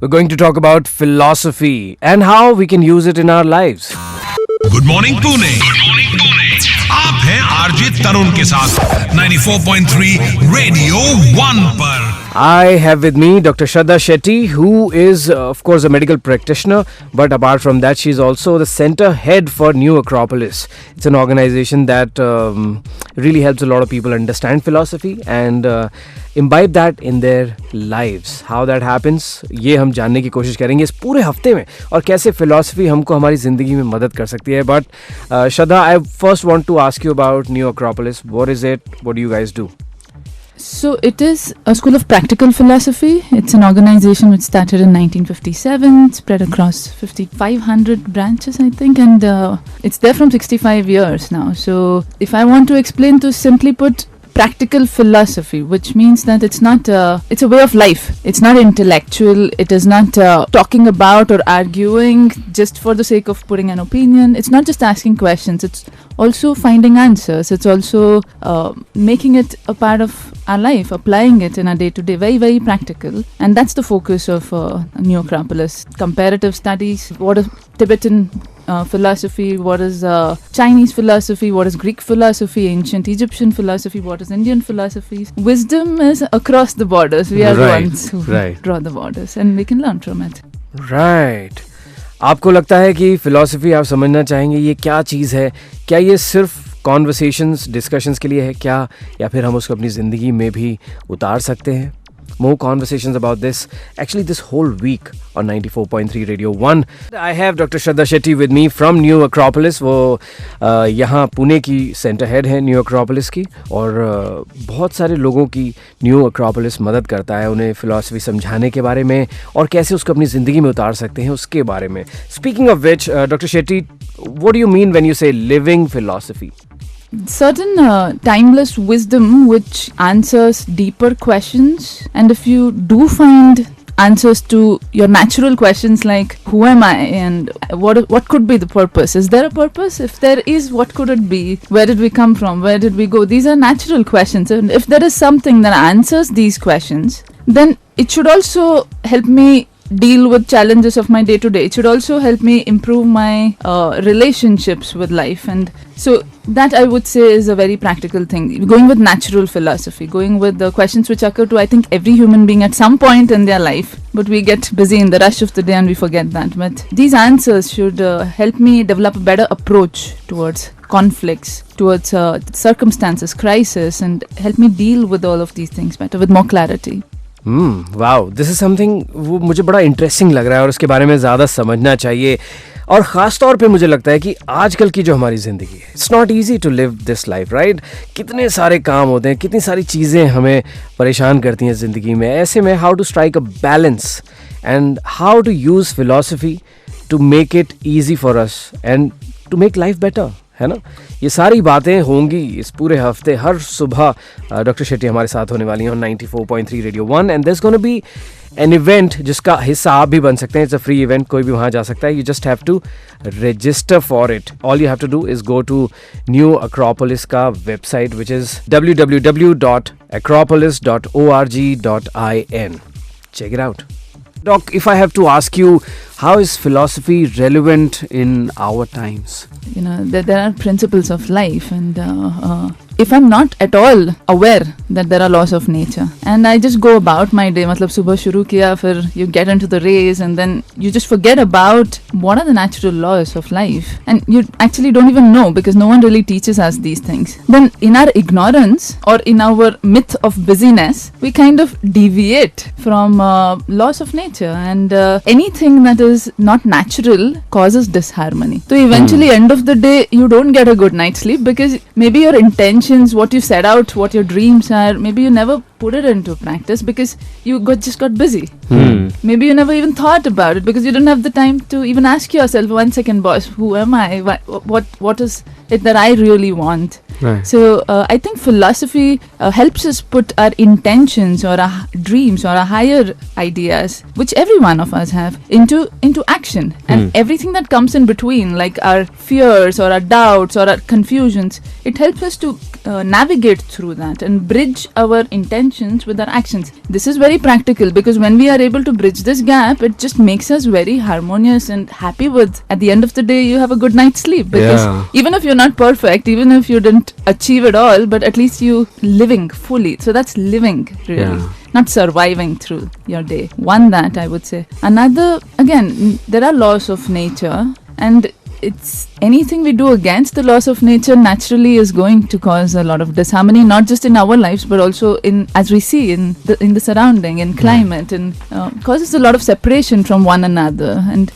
We're going to talk about philosophy and how we can use it in our lives. Good morning Pune. आप हैं RJ तरुण के साथ 94.3 radio 1 पर। I have with me Dr. Shraddha Shetty, who is, of course, a medical practitioner. But apart from that, she's also the center head for New Acropolis. It's an organization that really helps a lot of people understand philosophy and imbibe that in their lives. How that happens, ये हम जानने की कोशिश करेंगे इस पूरे हफ्ते में, और कैसे philosophy हमको हमारी ज़िंदगी में मदद कर सकती है. But Shraddha, I first want to ask you about New Acropolis. What is it? What do you guys do? So it is a school of practical philosophy. It's an organization which started in 1957, spread across 5,500 branches, I think, and it's there from 65 years now. So if I want to explain, to simply put, practical philosophy, which means that it's not it's a way of life. It's not intellectual. It is not talking about or arguing just for the sake of putting an opinion. It's not just asking questions. It's also finding answers. It's also making it a part of our life, applying it in our day-to-day, very, very practical. And that's the focus of New Acropolis. Comparative studies, what is Tibetan philosophy, what is Chinese philosophy, what is Greek philosophy, ancient Egyptian philosophy, what is Indian philosophies. Wisdom is across the borders. We are the ones who draw the borders, and we can learn from it. Right. आपको लगता है कि philosophy आप समझना चाहेंगे ये क्या चीज़ है? क्या ये सिर्फ conversations, discussions के लिए है क्या, या फिर हम उसको अपनी ज़िंदगी में भी उतार सकते हैं? More conversations about this actually this whole week on 94.3 Radio 1. I have Dr. Shraddha Shetty with me from New Acropolis. वो यहाँ पुणे की सेंटर हेड है न्यू एक्रोपोलिस की, और बहुत सारे लोगों की न्यू एक्रोपोलिस मदद करता है उन्हें फ़िलासफ़ी समझाने के बारे में और कैसे उसको अपनी ज़िंदगी में उतार सकते हैं उसके बारे में. Speaking of which, Dr. Shetty, what do you mean when you say living philosophy? Certain timeless wisdom which answers deeper questions, and if you do find answers to your natural questions like who am I and what could be the purpose, is there a purpose, if there is, what could it be, where did we come from, where did we go, these are natural questions, and if there is something that answers these questions, then it should also help me deal with challenges of my day-to-day. It should also help me improve my relationships with life, and so that I would say is a very practical thing. Going with natural philosophy, going with the questions which occur to, I think, every human being at some point in their life, but we get busy in the rush of the day and we forget that. But these answers should help me develop a better approach towards conflicts, towards circumstances, crisis, and help me deal with all of these things better, with more clarity. Wow, this is something वो मुझे बड़ा interesting लग रहा है और उसके बारे में ज़्यादा समझना चाहिए. और ख़ास तौर पे मुझे लगता है कि आजकल की जो हमारी ज़िंदगी है, it's not easy to live this life, right? कितने सारे काम होते हैं, कितनी सारी चीज़ें हमें परेशान करती हैं ज़िंदगी में. ऐसे में how to strike a balance and how to use philosophy to make it easy for us and to make life better, है ना? ये सारी बातें होंगी इस पूरे हफ्ते. हर सुबह डॉक्टर शेट्टी हमारे साथ होने वाली हैं on 94.3 radio 1, and there gonna be an event जिसका हिस्सा आप भी बन सकते हैं. इट्स अ फ्री इवेंट, कोई भी वहाँ जा सकता है. You just have to register for it. All you have to do is go to New Acropolis का website which is www.acropolis.org.in. Check it out. Doc, if I have to ask you, how is philosophy relevant in our times? You know, there are principles of life, and if I'm not at all aware that there are laws of nature, and I just go about my day, मतलब सुबह शुरू किया, फिर you get into the race, and then you just forget about what are the natural laws of life, and you actually don't even know because no one really teaches us these things. Then in our ignorance or in our myth of busyness, we kind of deviate from laws of nature, and anything that is not natural causes disharmony. So eventually end of the day you don't get a good night's sleep because maybe your intentions, what you set out, what your dreams are, maybe you never put it into practice because you just got busy. Maybe you never even thought about it because you didn't have the time to even ask yourself, 1 second boss, who am I, what is it that I really want. Right. So I think philosophy helps us put our intentions or our dreams or our higher ideas, which every one of us have, into action. And everything that comes in between, like our fears or our doubts or our confusions, it helps us to navigate through that and bridge our intentions with our actions. This is very practical, because when we are able to bridge this gap, it just makes us very harmonious and happy with, at the end of the day, you have a good night's sleep. Because even if you're not perfect, even if you didn't achieve it all, but at least you living fully. So that's living, really. Not surviving through your day. One, that I would say. Another, again, there are laws of nature, and it's anything we do against the laws of nature naturally is going to cause a lot of disharmony, not just in our lives, but also in, as we see, in the surrounding, in climate, and causes a lot of separation from one another. And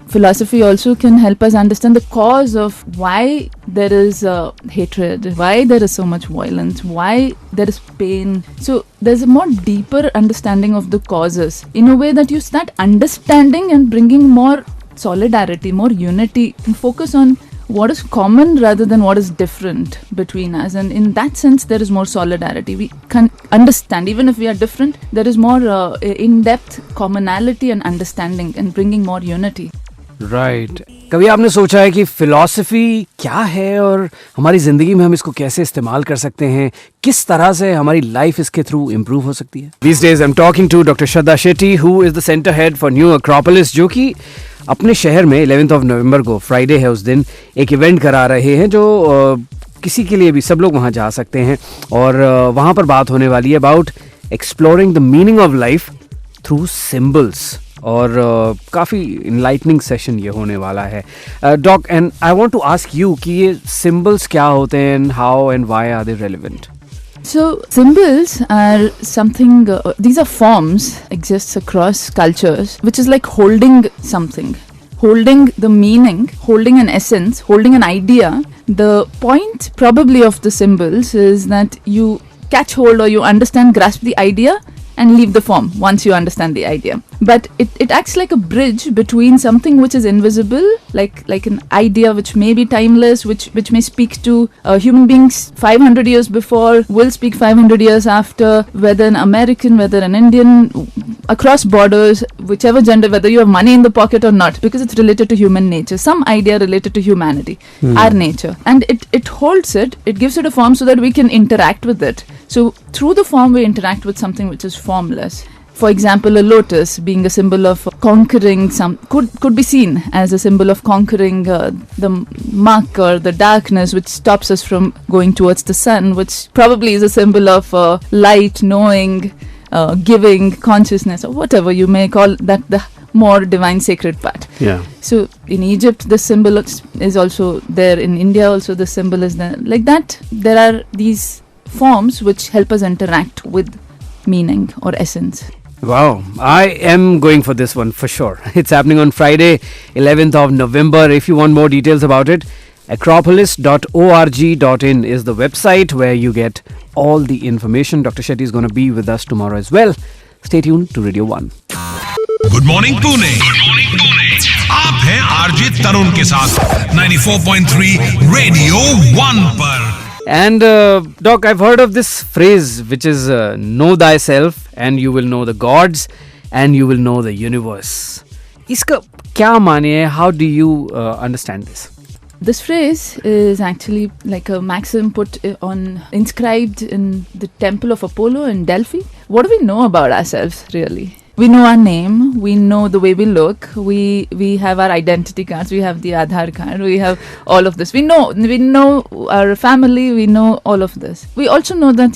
philosophy also can help us understand the cause of why there is hatred, why there is so much violence, why there is pain. So there's a more deeper understanding of the causes, in a way that you start understanding and bringing more solidarity, more unity, and focus on what is common rather than what is different between us. And in that sense, there is more solidarity. We can understand, even if we are different, there is more in-depth commonality and understanding, and bringing more unity. Right. कभी आपने सोचा है कि philosophy क्या है और हमारी जिंदगी में हम इसको कैसे इस्तेमाल कर सकते हैं, किस तरह से हमारी लाइफ इसके थ्रू इम्प्रूव हो सकती है? These days I'm talking to Dr. Shraddha Shetty, who is the center head for New Acropolis, जो कि अपने शहर में 11th of November को, फ्राइडे है उस दिन, एक इवेंट करा रहे हैं जो किसी के लिए भी, सब लोग वहाँ जा सकते हैं, और वहाँ पर बात होने वाली है about exploring the meaning of life through symbols, और काफ़ी इनलाइटनिंग सेशन ये होने वाला है. Doc, and I want to ask you कि ये सिम्बल्स क्या होते हैं, and how and why are they relevant? So symbols are something, these are forms, exists across cultures, which is like holding something, holding the meaning, holding an essence, holding an idea. The point probably of the symbols is that you catch hold, or you understand, grasp the idea, and leave the form once you understand the idea. But it acts like a bridge between something which is invisible, like an idea which may be timeless, which may speak to human beings 500 years before, will speak 500 years after, whether an American, whether an Indian, across borders, whichever gender, whether you have money in the pocket or not, because it's related to human nature, some idea related to humanity, our nature. And it holds it, it gives it a form so that we can interact with it. So through the form, we interact with something which is formless. For example, a lotus being a symbol of conquering could be seen as a symbol of conquering the muck or the darkness which stops us from going towards the sun, which probably is a symbol of light, knowing, giving, consciousness, or whatever you may call that, the more divine sacred part. Yeah. So in Egypt, this symbol is also there. In India also, the symbol is there. Like that, there are these forms which help us interact with meaning or essence. Wow, I am going for this one for sure. It's happening on Friday, 11th of November. If you want more details about it, acropolis.org.in is the website where you get all the information. Dr. Shetty is going to be with us tomorrow as well. Stay tuned to Radio 1. Good morning Pune. Good morning Pune. आप हैं RJ तरुण के साथ 94.3 radio 1 पर. And Doc, I've heard of this phrase which is know thyself and you will know the gods and you will know the universe. Iska kya maane hai? How do you understand this? This phrase is actually like a maxim inscribed in the temple of Apollo in Delphi. What do we know about ourselves really? We know our name, we know the way we look, we have our identity cards, we have the Aadhaar card, we have all of this. We know our family, we know all of this. We also know that,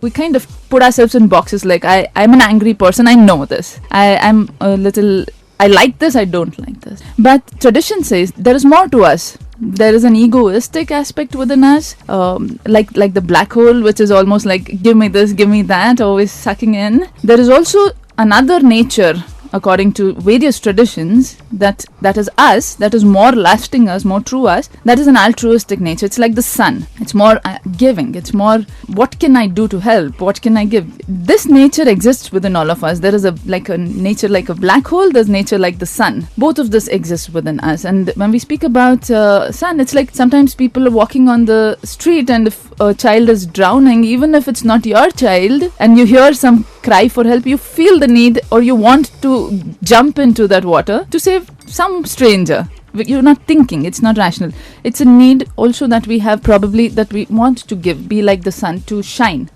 we kind of put ourselves in boxes, like I'm an angry person, I know this. I'm a little, I like this, I don't like this. But tradition says there is more to us. There is an egoistic aspect within us, like the black hole, which is almost like, give me this, give me that, always sucking in. There is also another nature according to various traditions, that is us, that is more lasting us, more true us, that is an altruistic nature. It's like the sun. It's more giving. It's more, what can I do to help? What can I give? This nature exists within all of us. There is a nature like a black hole. There's nature like the sun. Both of this exists within us. And when we speak about sun, it's like sometimes people are walking on the street, and if a child is drowning, even if it's not your child, and you hear some cry for help, you feel the need, or you want to jump into that water to save some stranger. You're not thinking, it's not rational. It's a need also that we have, probably, that we want to give, be like the sun, to shine.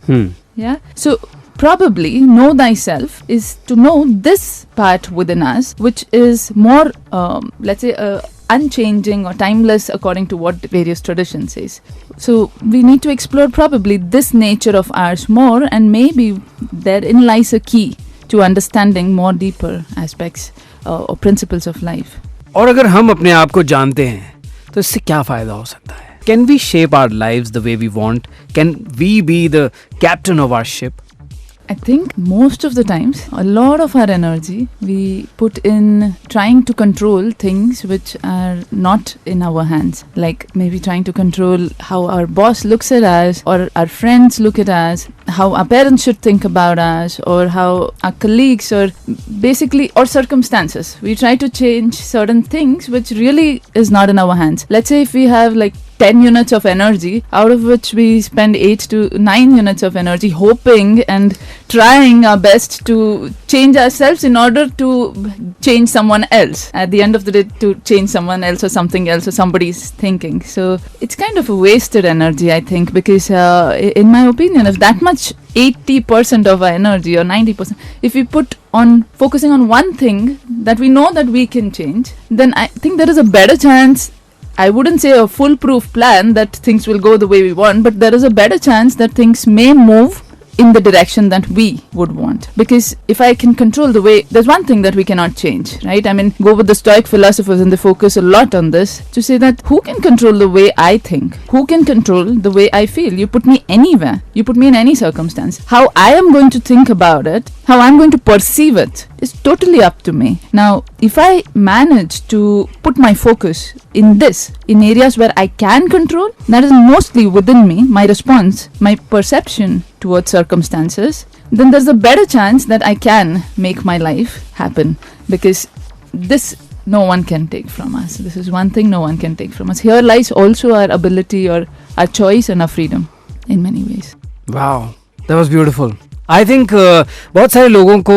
Yeah. So probably know thyself is to know this part within us, which is more, let's say, unchanging or timeless according to what various traditions says. So we need to explore probably this nature of ours more, and maybe therein lies a key to understanding more deeper aspects or principles of life. और अगर हम अपने आप को जानते हैं तो इससे क्या फायदा हो सकता है? Can we shape our lives the way we want? Can we be the captain of our ship? I think most of the times, a lot of our energy we put in trying to control things which are not in our hands. Like maybe trying to control how our boss looks at us, or our friends look at us, how our parents should think about us, or how our colleagues, or basically, or circumstances. We try to change certain things which really is not in our hands. Let's say if we have like 10 units of energy, out of which we spend 8 to 9 units of energy hoping and trying our best to change ourselves in order to change someone else. At the end of the day, to change someone else or something else or somebody's thinking. So it's kind of a wasted energy, I think, because in my opinion, if that much 80% of our energy or 90%, if we put on focusing on one thing that we know that we can change, then I think there is a better chance. I wouldn't say a foolproof plan that things will go the way we want, but there is a better chance that things may move in the direction that we would want. Because if I can control the way, there's one thing that we cannot change, right? I mean, go with the Stoic philosophers, and they focus a lot on this to say that who can control the way I think? Who can control the way I feel? You put me anywhere. You put me in any circumstance. How I am going to think about it, how I'm going to perceive it, is totally up to me. Now, if I manage to put my focus in areas where I can control, that is mostly within me, my response, my perception towards circumstances, then there's a better chance that I can make my life happen. Because this no one can take from us. This is one thing no one can take from us. Here lies also our ability or our choice and our freedom in many ways. Wow, that was beautiful. I think बहुत सारे लोगों को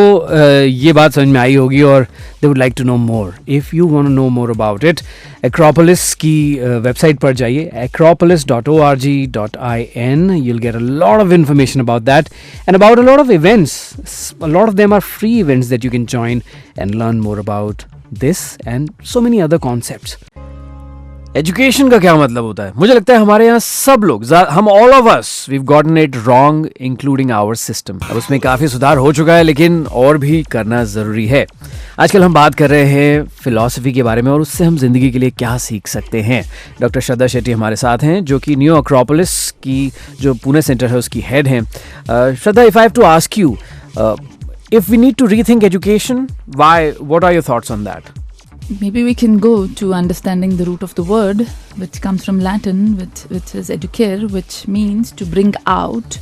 ये बात समझ में आई होगी और they would like to know more. If you want to know more about it, Acropolis की वेबसाइट पर जाइए, acropolis.org.in. you'll get a lot of information about that and about a lot of events. A lot of them are free events that you can join and learn more about this and so many other concepts. Education का क्या मतलब होता है? मुझे लगता है हमारे यहाँ सब लोग, हम all of us, we've gotten it wrong including our system. अब उसमें काफ़ी सुधार हो चुका है, लेकिन और भी करना ज़रूरी है. आजकल हम बात कर रहे हैं फिलॉसफी के बारे में और उससे हम जिंदगी के लिए क्या सीख सकते हैं. डॉक्टर श्रद्धा शेट्टी हमारे साथ हैं, जो कि न्यू एक्रोपोलिस की जो पुणे सेंटर है उसकी हेड हैं. Shraddha, if I have to ask you, if we need to rethink education, why, what are your thoughts on that? Maybe we can go to understanding the root of the word, which comes from Latin, which is educare, which means to bring out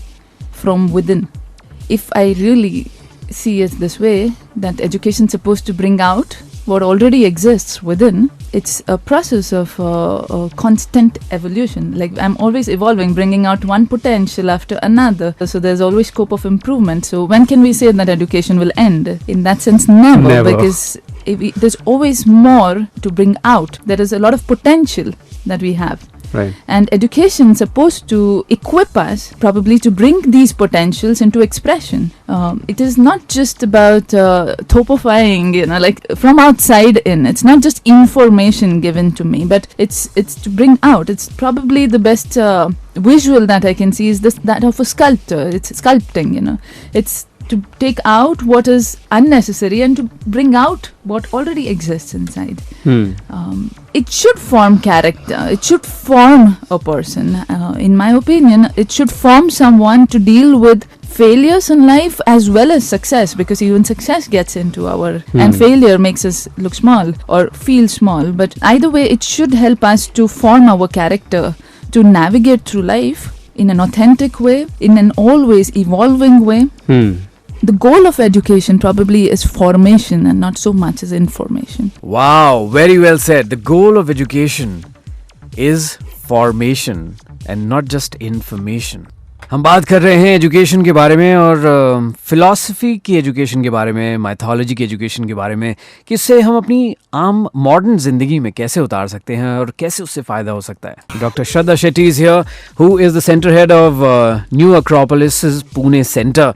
from within. If I really see it this way, that education is supposed to bring out what already exists within, it's a process of constant evolution. Like I'm always evolving, bringing out one potential after another. So there's always scope of improvement. So when can we say that education will end? In that sense, never. Because there's always more to bring out. There is a lot of potential that we have. Right. And education is supposed to equip us probably to bring these potentials into expression. It is not just about thopifying, like from outside in. It's not just information given to me, but it's to bring out. It's probably the best visual that I can see is that of a sculptor. It's sculpting, It's to take out what is unnecessary and to bring out what already exists inside. It should form character. It should form a person. In my opinion, it should form someone to deal with failures in life as well as success, because even success gets into our and failure makes us look small or feel small. But either way, it should help us to form our character to navigate through life in an authentic way, in an always evolving way. The goal of education probably is formation and not so much as information. Wow, very well said. The goal of education is formation and not just information. हम बात कर रहे हैं education के बारे में और philosophy की एजुकेशन के बारे में, माइथोलॉजी की एजुकेशन के बारे में, कि इससे हम अपनी आम मॉडर्न जिंदगी में कैसे उतार सकते हैं और कैसे उससे फ़ायदा हो सकता है. Doctor Shraddha Shetty is here, who is the centre head of New Acropolis Pune centre.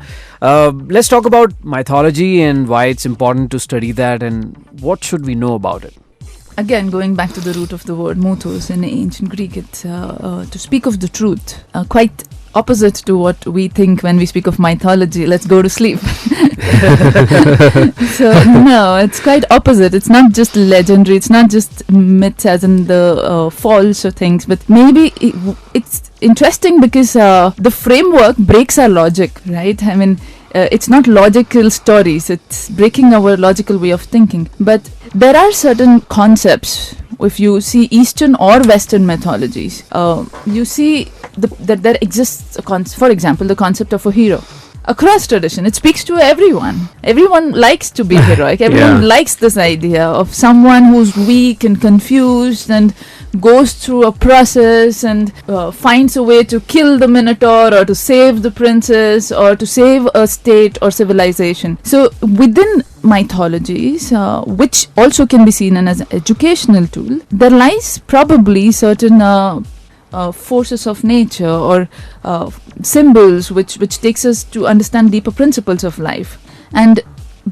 Let's talk about mythology and why it's important to study that and what should we know about it. Again, going back to the root of the word mythos in ancient Greek, it's to speak of the truth. Quite opposite to what we think when we speak of mythology. Let's go to sleep. So no, it's quite opposite. It's not just legendary. It's not just myths as in the false or things. But maybe it's interesting because the framework breaks our logic, right? I mean, it's not logical stories. It's breaking our logical way of thinking. But there are certain concepts. If you see Eastern or Western mythologies, you see that there exists, for example, the concept of a hero. Across tradition, it speaks to everyone. Everyone likes to be heroic. Everyone likes this idea of someone who's weak and confused and goes through a process and finds a way to kill the Minotaur or to save the princess or to save a state or civilization. So within mythologies, which also can be seen as an educational tool, there lies probably certain forces of nature or symbols which takes us to understand deeper principles of life. And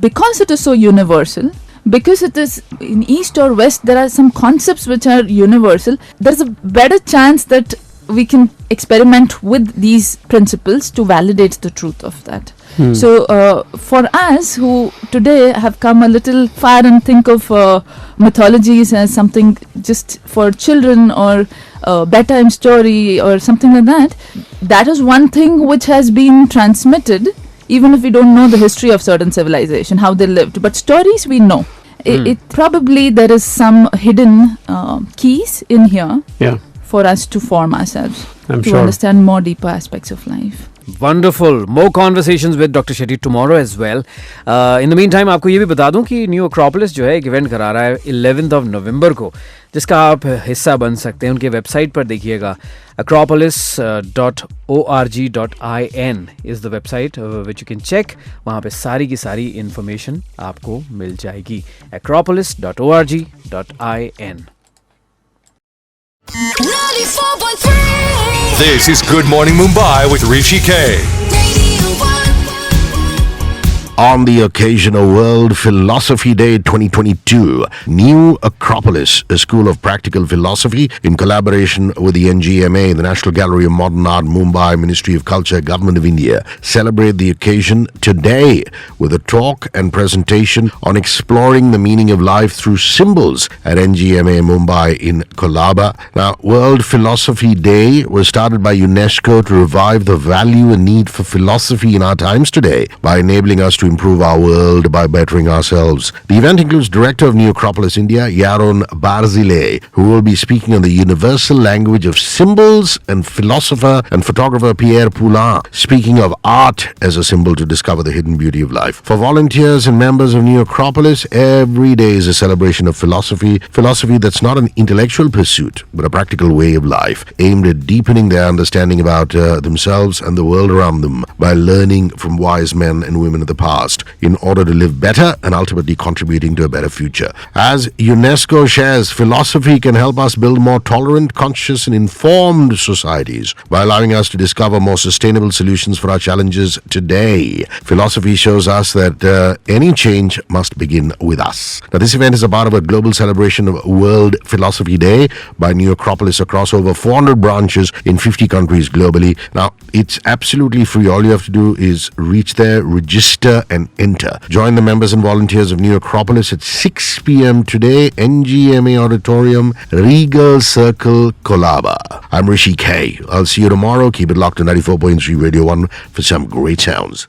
because it is so universal, because it is in East or West, there are some concepts which are universal, there's a better chance that we can experiment with these principles to validate the truth of that. So for us who today have come a little far and think of mythologies as something just for children or bedtime story or something like that, that is one thing which has been transmitted even if we don't know the history of certain civilization, how they lived. But stories we know. It probably there is some hidden keys in here for us to form ourselves, to understand more deeper aspects of life. Wonderful. More conversations with Dr. Shetty tomorrow as well. In the meantime, आपको ये भी बता दूं कि new अक्रोपोलिस जो है एक event करा रहा है 11th of November को, जिसका आप हिस्सा बन सकते हैं. उनके वेबसाइट पर देखिएगा, acropolis.org.in is the website which you can check. वहाँ पे सारी की सारी information आपको मिल जाएगी. acropolis.org.in. 94.3. This is Good Morning Mumbai with Hrishi K. On the occasion of World Philosophy Day 2022, New Acropolis, a school of practical philosophy, in collaboration with the NGMA, the National Gallery of Modern Art, Mumbai, Ministry of Culture, Government of India, celebrate the occasion today with a talk and presentation on exploring the meaning of life through symbols at NGMA Mumbai in Colaba. Now, World Philosophy Day was started by UNESCO to revive the value and need for philosophy in our times today by enabling us to improve our world by bettering ourselves. The event includes Director of New Acropolis India, Tarun, who will be speaking on the universal language of symbols, and philosopher and photographer Pierre Poulin speaking of art as a symbol to discover the hidden beauty of life. For volunteers and members of New Acropolis, every day is a celebration of philosophy that's not an intellectual pursuit but a practical way of life, aimed at deepening their understanding about themselves and the world around them by learning from wise men and women of the past in order to live better and ultimately contributing to a better future. As UNESCO shares, philosophy can help us build more tolerant, conscious and informed societies by allowing us to discover more sustainable solutions for our challenges today. Philosophy shows us that any change must begin with us. Now, this event is a part of a global celebration of World Philosophy Day by New Acropolis across over 400 branches in 50 countries globally. Now, it's absolutely free. All you have to do is reach there, register and enter. Join the members and volunteers of New Acropolis at 6 p.m. today, NGMA Auditorium, Regal Circle, Colaba. I'm Hrishi K. I'll see you tomorrow. Keep it locked to 94.3 Radio 1 for some great sounds.